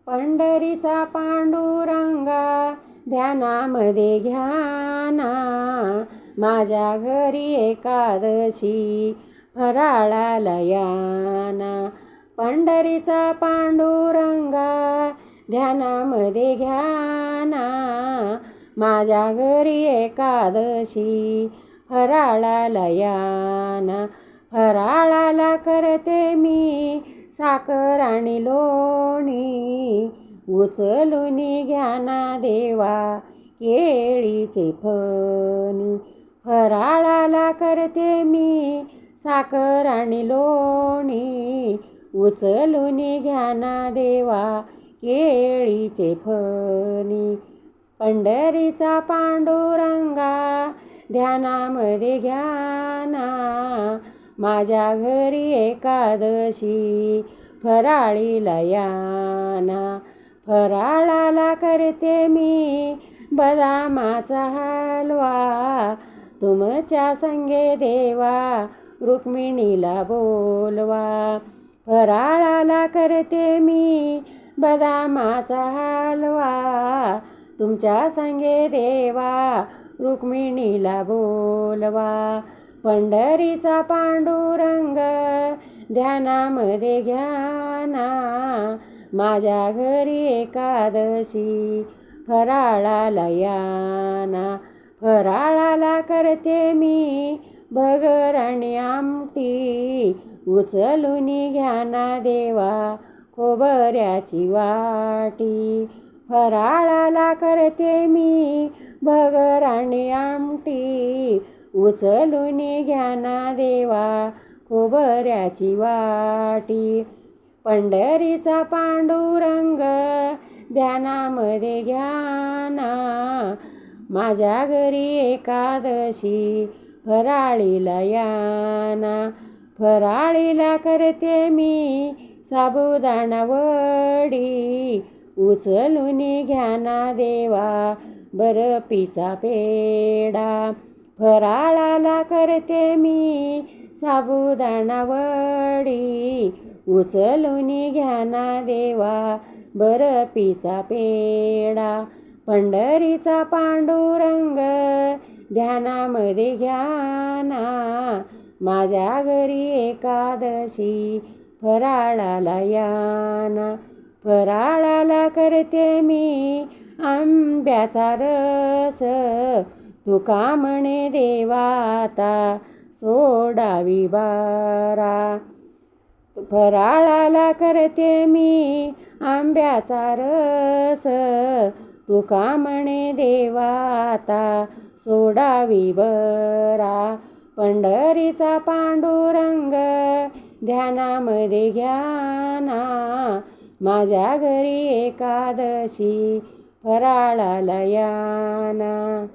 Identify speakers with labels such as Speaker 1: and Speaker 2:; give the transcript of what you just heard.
Speaker 1: पंढरीचा पांडुरंगा ध्यानामध्ये घ्याना, माझ्या घरी एकादशी फराळाला याना. पंढरीचा पांडुरंगा ध्यानामध्ये घ्याना, माझ्या घरी एकादशी फराळाला याना. फराळाला करते मी साखर आणि लोणी, उचलून घ्याना देवा केळीचे फणी. फराळाला करते मी साखर आणि लोणी, उचलून घ्याना देवा केळीचे फणी. पंढरीचा पांडुरंगा ध्यानामध्ये घ्याना, माझ्या घरी एकादशी फराळीला याना. फराळाला करते मी बदामाचा हलवा, तुमच्या संगे देवा रुक्मिणीला बोलवा. फराळाला करते मी बदामाचा हलवा, तुमच्या संगे देवा रुक्मिणीला बोलवा. पंढरीचा पांडुरंग ध्यानामध्ये घ्याना, माझ्या घरी एकादशी फराळाला याना. फराळाला करते मी भगर आणि आमटी, उचलून घ्याना देवा खोबऱ्याची वाटी. फराळाला करते मी भगर आणि आमटी, उचलून घ्याना देवा खोबऱ्याची वाटी. पंढरीचा पांडुरंग ध्यानामध्ये घ्याना, माझ्या घरी एकादशी फराळीला याना. फराळीला करते मी साबुदाणा वडी, उचलून घ्याना देवा बर्फीचा पेढा. फराळाला करते मी साबुदाणा वडी, उचलून घ्याना देवा बर्फीचा पेढा. पंढरीचा पांडुरंग ध्यानामध्ये घ्याना, माझ्या घरी एकादशी फराळाला याना. फराळाला करते मी आंब्याचा रस, तुका म्हणे देवा आता सोडावी बारा. फराळाला करते मी आंब्याचा रस, तुका म्हणे देवा आता सोडावी बरा. पंढरीचा पांडुरंग ध्यानामध्ये घ्याना, माझ्या घरी एकादशी फराळाला याना.